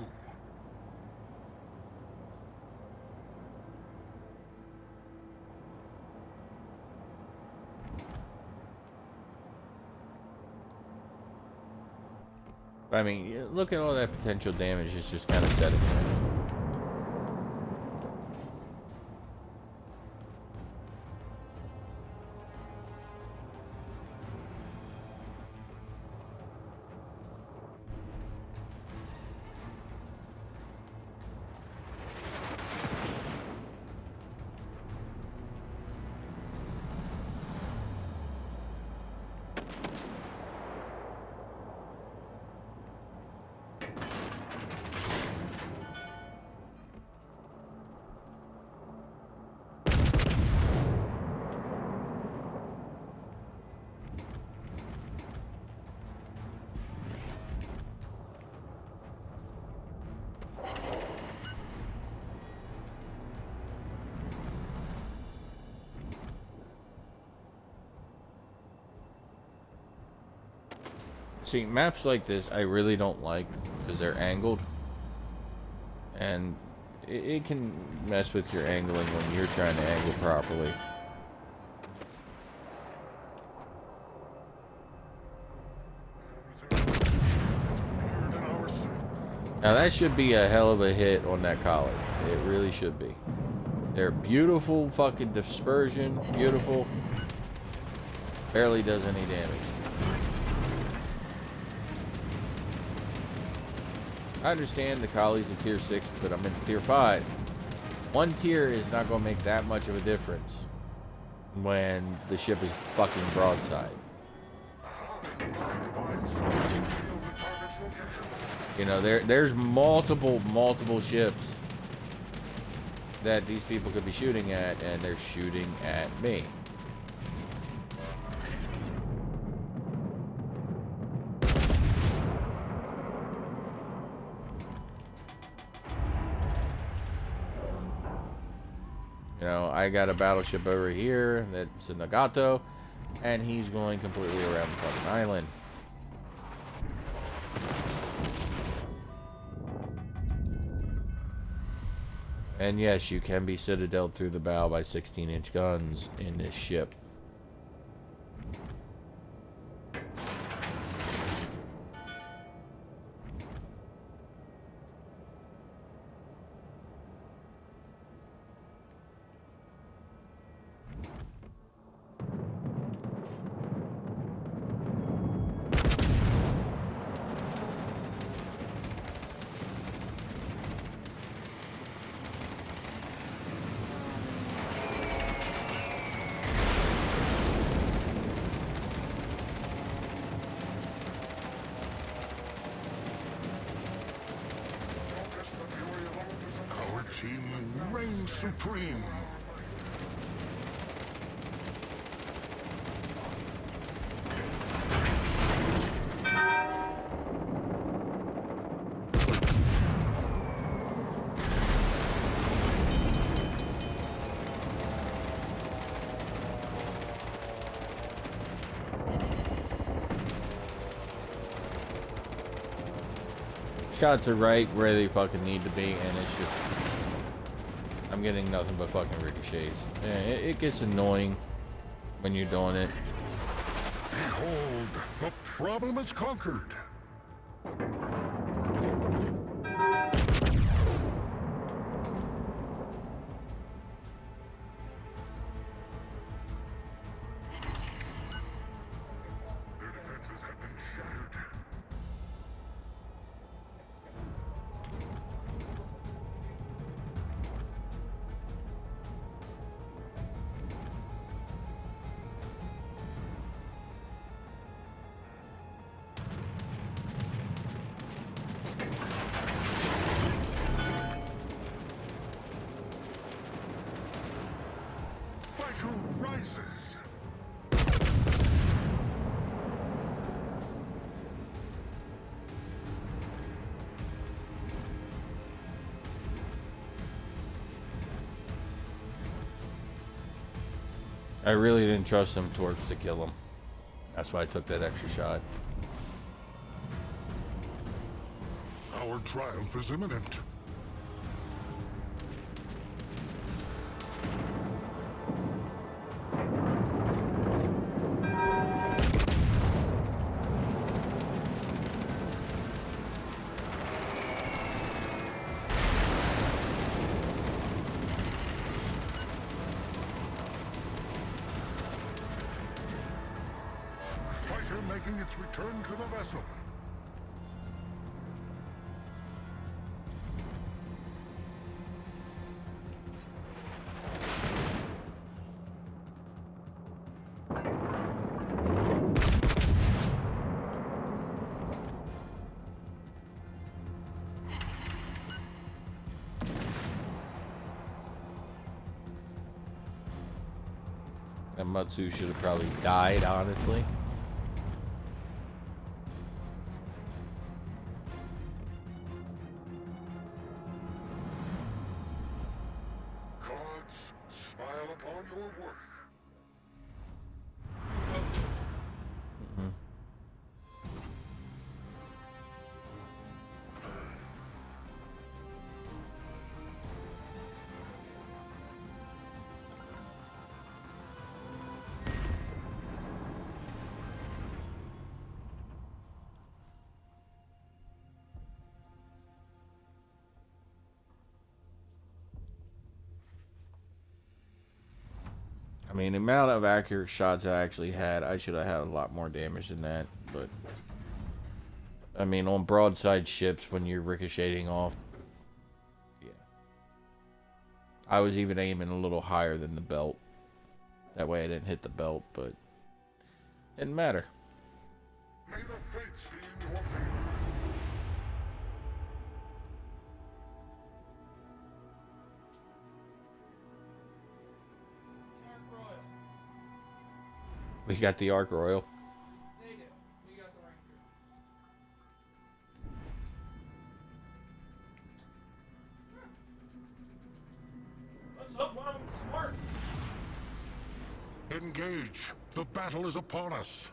[SPEAKER 1] I mean, look at all that potential damage. It's just kind of setting there. See, maps like this I really don't like because they're angled, and it can mess with your angling when you're trying to angle properly. Now that should be a hell of a hit on that collar. It really should be. They're beautiful fucking dispersion, beautiful. Barely does any damage. I understand the Kali's a tier 6, but I'm in tier 5. One tier is not going to make that much of a difference when the ship is fucking broadside. You know, there's multiple ships that these people could be shooting at, and they're shooting at me. You know, I got a battleship over here that's a Nagato, and he's going completely around the fucking island. And yes, you can be citadeled through the bow by 16-inch guns in this ship.
[SPEAKER 3] Our team reigns supreme.
[SPEAKER 1] Shots are right where they fucking need to be, and it's just, I'm getting nothing but fucking ricochets. And it gets annoying when you're doing it.
[SPEAKER 3] Behold, the problem is conquered. Their defenses have been shattered. virtue rises.
[SPEAKER 1] I really didn't trust them torch to kill him. That's why I took that extra shot.
[SPEAKER 3] Our triumph is imminent. Fighter making its return to the vessel.
[SPEAKER 1] That Matsu should have probably died, honestly.
[SPEAKER 3] Gods, smile upon your work.
[SPEAKER 1] I mean, the amount of accurate shots I actually had, I should have had a lot more damage than that. But, I mean, on broadside ships, when you're ricocheting off, yeah. I was even aiming a little higher than the belt. That way I didn't hit the belt, but it didn't matter.
[SPEAKER 3] May the fates be in your favor.
[SPEAKER 2] Ark Royal.
[SPEAKER 1] We got the Ark Royal.
[SPEAKER 2] They do. We got the Ranger. Let's hope one of them's smart.
[SPEAKER 3] Engage. The battle is upon us.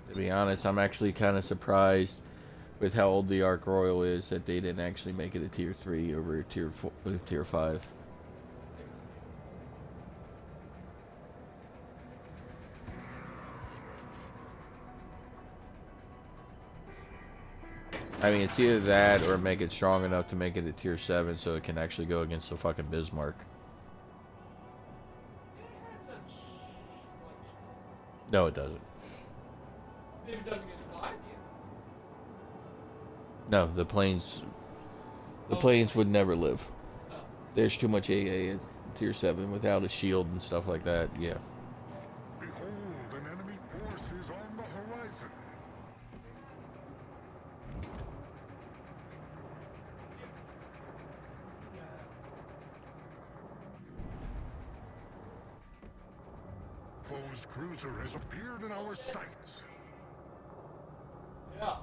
[SPEAKER 1] To be honest, I'm actually kind of surprised with how old the Ark Royal is that they didn't actually make it a tier 3 over a tier 4, tier 5. I mean, it's either that or make it strong enough to make it a tier 7 so it can actually go against the fucking Bismarck. No, it doesn't.
[SPEAKER 2] If it doesn't get spotted, yeah.
[SPEAKER 1] No, the planes would never live.
[SPEAKER 2] Oh.
[SPEAKER 1] There's too much AA at tier 7 without a shield and stuff like that. Yeah.
[SPEAKER 3] Behold, an enemy force is on the horizon. Foe's cruiser has appeared in our sights.
[SPEAKER 2] Yeah.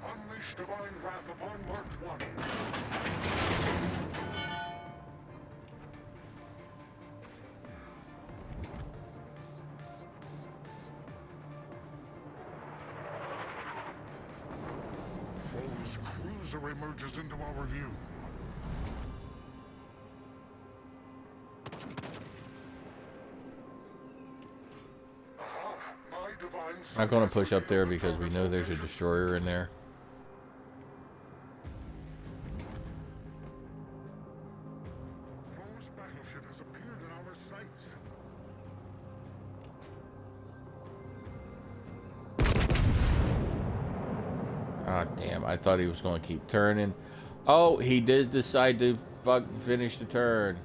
[SPEAKER 3] Unleash divine wrath upon Marked One. Foe's cruiser emerges into our view. Aha, my divine
[SPEAKER 1] I'm not going to push up there because we know there's a destroyer in there.
[SPEAKER 3] Foe's battle battleship has appeared in our sights.
[SPEAKER 1] Ah, damn. I thought he was going to keep turning. Oh, he did decide to fucking finish the turn.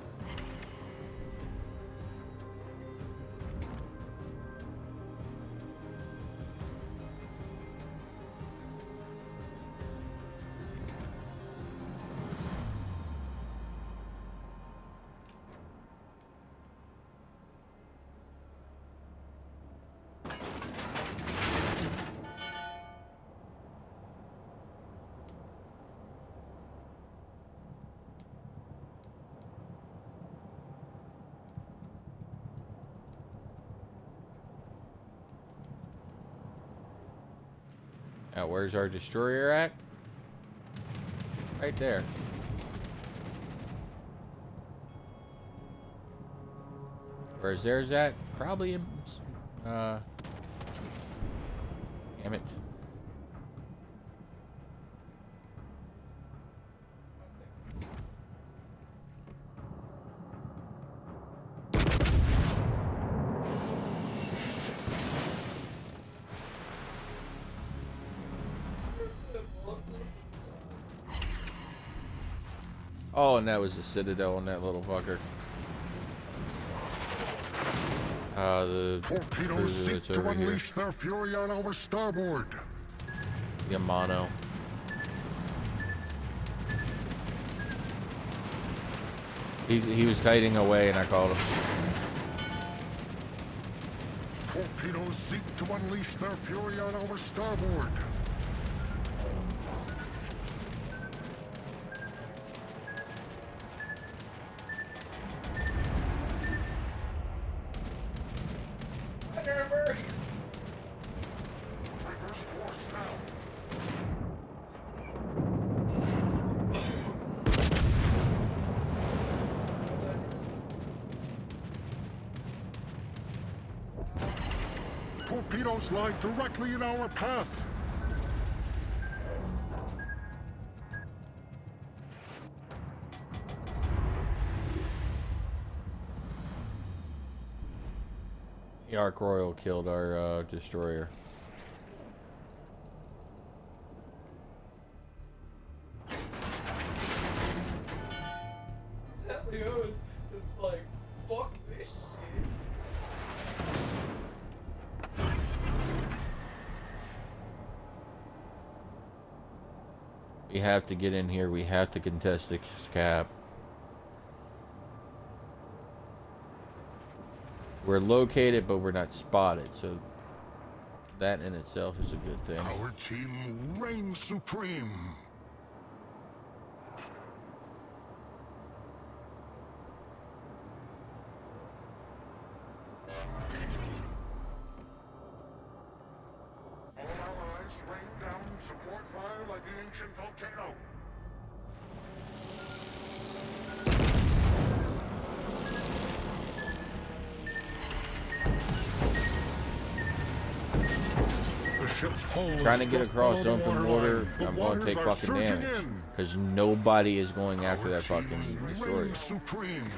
[SPEAKER 1] Now, where's our destroyer at? Right there. Where's theirs at? Probably in, damn it. Oh, and that was the Citadel on that little fucker. The
[SPEAKER 3] Torpedoes seek
[SPEAKER 1] it's
[SPEAKER 3] to
[SPEAKER 1] over here.
[SPEAKER 3] unleash their fury on our starboard.
[SPEAKER 1] Yamano. He was kiting away, and I called him.
[SPEAKER 3] Torpedoes seek to unleash their fury on our starboard.
[SPEAKER 2] Hindenburg!
[SPEAKER 3] Reverse course now. Torpedoes lie directly in our path.
[SPEAKER 1] The Ark Royal killed our destroyer.
[SPEAKER 2] That Leo is like, fuck this shit.
[SPEAKER 1] We have to get in here. We have to contest this cap. We're located, but we're not spotted, so that in itself is a good thing.
[SPEAKER 3] Our team reigns supreme. All allies rain down support fire like the ancient volcano. The ship's hull is
[SPEAKER 1] Trying to get
[SPEAKER 3] struck
[SPEAKER 1] across
[SPEAKER 3] below the
[SPEAKER 1] open
[SPEAKER 3] waterline.
[SPEAKER 1] water,
[SPEAKER 3] The
[SPEAKER 1] I'm going to
[SPEAKER 3] waters
[SPEAKER 1] take
[SPEAKER 3] are
[SPEAKER 1] fucking
[SPEAKER 3] surging
[SPEAKER 1] damage.
[SPEAKER 3] in.
[SPEAKER 1] Because nobody is going after that
[SPEAKER 3] Our
[SPEAKER 1] fucking
[SPEAKER 3] team
[SPEAKER 1] destroyer.
[SPEAKER 3] reigns supreme.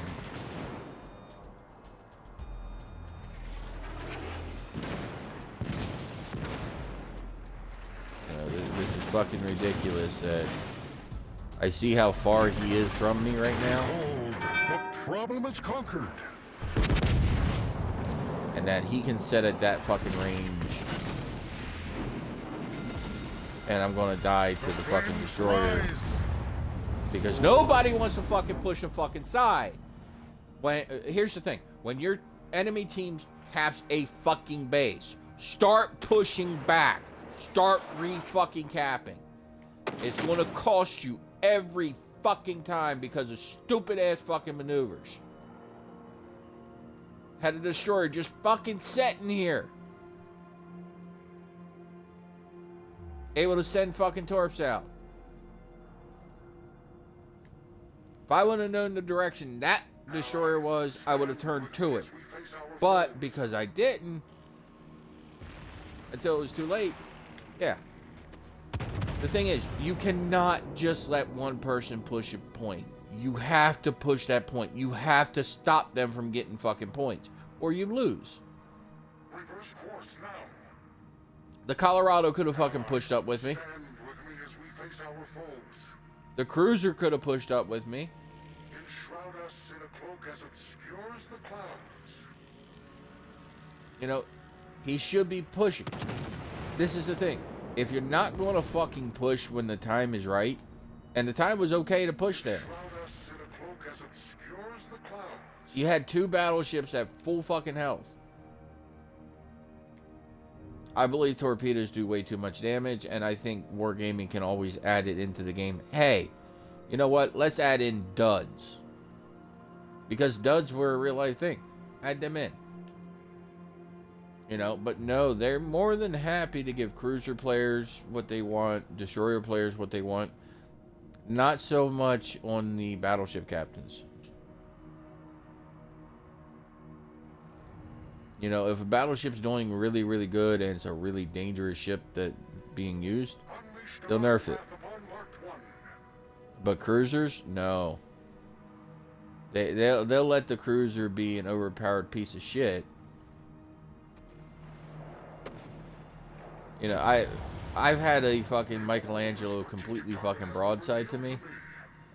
[SPEAKER 1] You know, this is fucking ridiculous that I see how far he is from me right now,
[SPEAKER 3] Behold, the problem is conquered.
[SPEAKER 1] and that he can set at that fucking range. And I'm gonna die to the fucking
[SPEAKER 3] Flames
[SPEAKER 1] destroyer.
[SPEAKER 3] rise.
[SPEAKER 1] Because nobody wants to fucking push a fucking side. When here's the thing: when your enemy team caps a fucking base, start pushing back. Start re-fucking capping. It's gonna cost you every fucking time because of stupid ass fucking maneuvers. Had a destroyer just fucking sitting here, able to send fucking torps out. If I would have known the direction that destroyer was, I would have turned to it. But because I didn't, until it was too late, yeah. The thing is, you cannot just let one person push a point. You have to push that point. You have to stop them from getting fucking points, or you lose.
[SPEAKER 3] Reverse course now.
[SPEAKER 1] The Colorado could have fucking pushed up with me.
[SPEAKER 3] Stand with me as we face our foes.
[SPEAKER 1] The Cruiser could have pushed up with me.
[SPEAKER 3] Enshroud us in a cloak as obscures the clouds.
[SPEAKER 1] You know, he should be pushing. This is the thing. If you're not going to fucking push when the time is right, and the time was okay to push there.
[SPEAKER 3] Shroud us in a cloak as obscures the clouds.
[SPEAKER 1] You had 2 battleships at full fucking health. I believe torpedoes do way too much damage, and I think Wargaming can always add it into the game. Hey, you know what? Let's add in duds. Because duds were a real life thing. Add them in. You know, but no, they're more than happy to give cruiser players what they want, destroyer players what they want. Not so much on the battleship captains. You know, if a battleship's doing really, really good and it's a really dangerous ship that being used,
[SPEAKER 3] Unleash
[SPEAKER 1] they'll
[SPEAKER 3] divine
[SPEAKER 1] nerf it.
[SPEAKER 3] wrath upon Mark I.
[SPEAKER 1] But cruisers, no. They'll let the cruiser be an overpowered piece of shit. You know, I've had a fucking Michelangelo completely fucking broadside to me,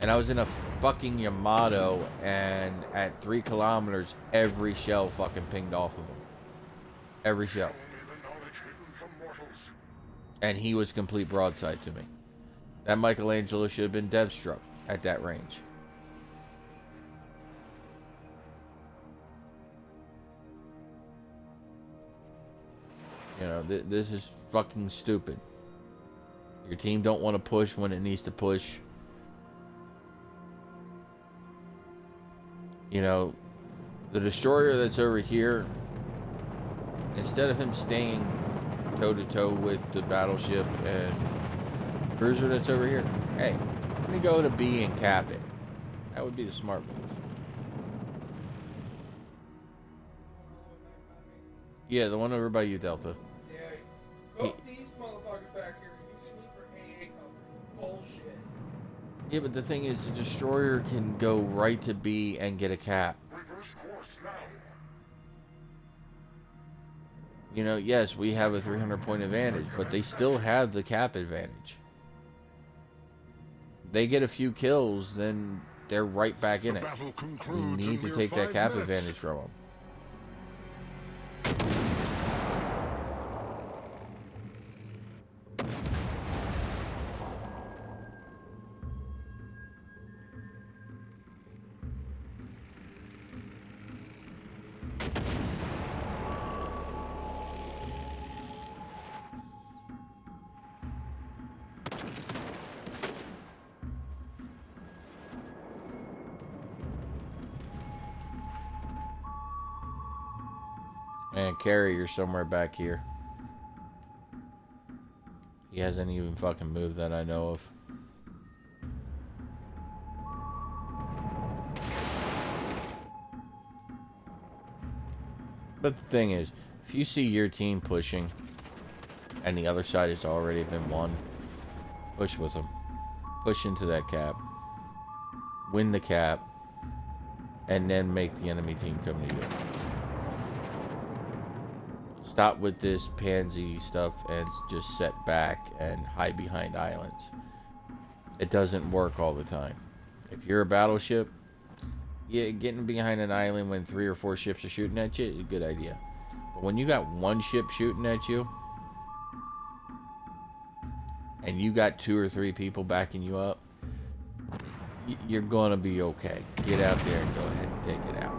[SPEAKER 1] and I was in a fucking Yamato, and at 3 kilometers, every shell fucking pinged off of him. Every shell.
[SPEAKER 3] Only the knowledge hidden from mortals.
[SPEAKER 1] And he was complete broadside to me. That Michelangelo should have been dev struck at that range. You know, this is fucking stupid. Your team don't want to push when it needs to push. You know, the destroyer that's over here, instead of him staying toe-to-toe with the battleship and cruiser that's over here, hey, let me go to B and cap it. That would be the smart move. Yeah, the one over by you, Delta.
[SPEAKER 2] Yeah. Both these motherfuckers back here are using me for AA cover. Bullshit.
[SPEAKER 1] Yeah, but the thing is, the destroyer can go right to B and get a cap.
[SPEAKER 3] Reverse course now.
[SPEAKER 1] You know, yes, we have a 300-point advantage, but they still have the cap advantage. They get a few kills, then they're right back in
[SPEAKER 3] The
[SPEAKER 1] it.
[SPEAKER 3] battle
[SPEAKER 1] We
[SPEAKER 3] concludes
[SPEAKER 1] need
[SPEAKER 3] in
[SPEAKER 1] to
[SPEAKER 3] mere
[SPEAKER 1] take that
[SPEAKER 3] 5
[SPEAKER 1] cap
[SPEAKER 3] minutes.
[SPEAKER 1] advantage from them. Man, Carrie, you're somewhere back here. He hasn't even fucking moved that I know of. But the thing is, if you see your team pushing and the other side has already been won, push with them. Push into that cap. Win the cap. And then make the enemy team come to you. Stop with this pansy stuff and just set back and hide behind islands. It doesn't work all the time. If you're a battleship, yeah, getting behind an island when 3 or 4 ships are shooting at you is a good idea. But when you got one ship shooting at you, and you got 2 or 3 people backing you up, you're gonna be okay. Get out there and go ahead and take it out.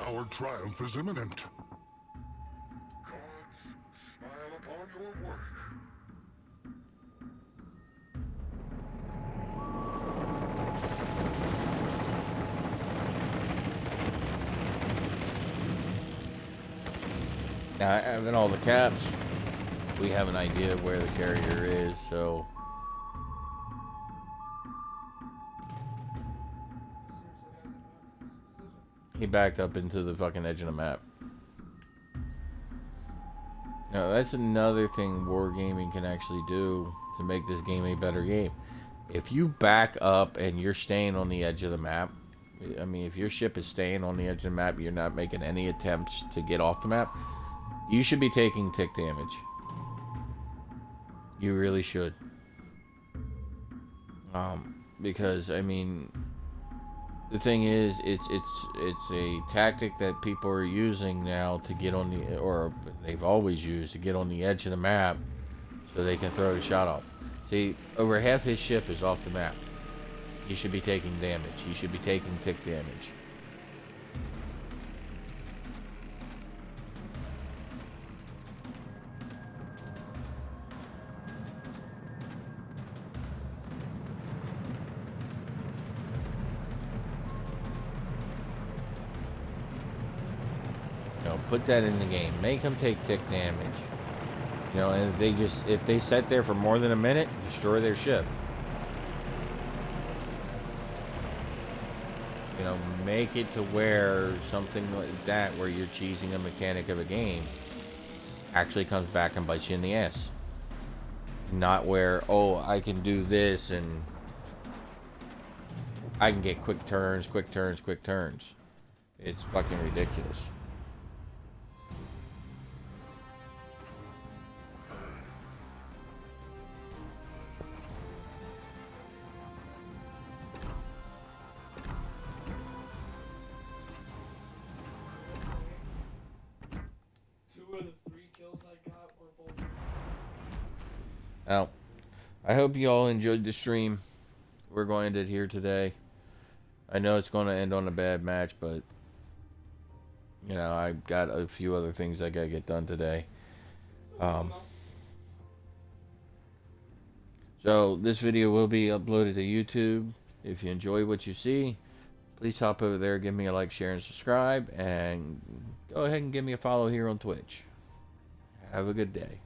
[SPEAKER 3] Our triumph is imminent. Gods, smile upon your work.
[SPEAKER 1] Now, having all the caps, we have an idea of where the carrier is, so
[SPEAKER 2] Seriously hasn't moved from
[SPEAKER 1] He backed up into the fucking edge of the map. Now, that's another thing Wargaming can actually do to make this game a better game. If you back up and you're staying on the edge of the map, I mean, if your ship is staying on the edge of the map, you're not making any attempts to get off the map, you should be taking tick damage. You really should. Because, I mean, the thing is, it's a tactic that people are using now to get on the, or they've always used to get on the edge of the map so they can throw a shot off. See, over half his ship is off the map. He should be taking damage. He should be taking tick damage. You know, put that in the game. Make them take tick damage. You know, and if they sit there for more than a minute, destroy their ship. You know, make it to where something like that, where you're cheesing a mechanic of a game, actually comes back and bites you in the ass. Not where, oh, I can do this and I can get quick turns, quick turns, quick turns. It's fucking ridiculous.
[SPEAKER 2] Two of the 3 kills I got were both.
[SPEAKER 1] Now, I hope you all enjoyed the stream. We're going to end it here today. I know it's going to end on a bad match, but you know, I've got a few other things I gotta get done today. So this video will be uploaded to YouTube. If you enjoy what you see, please hop over there, give me a like, share, and subscribe, and go ahead and give me a follow here on Twitch. Have a good day.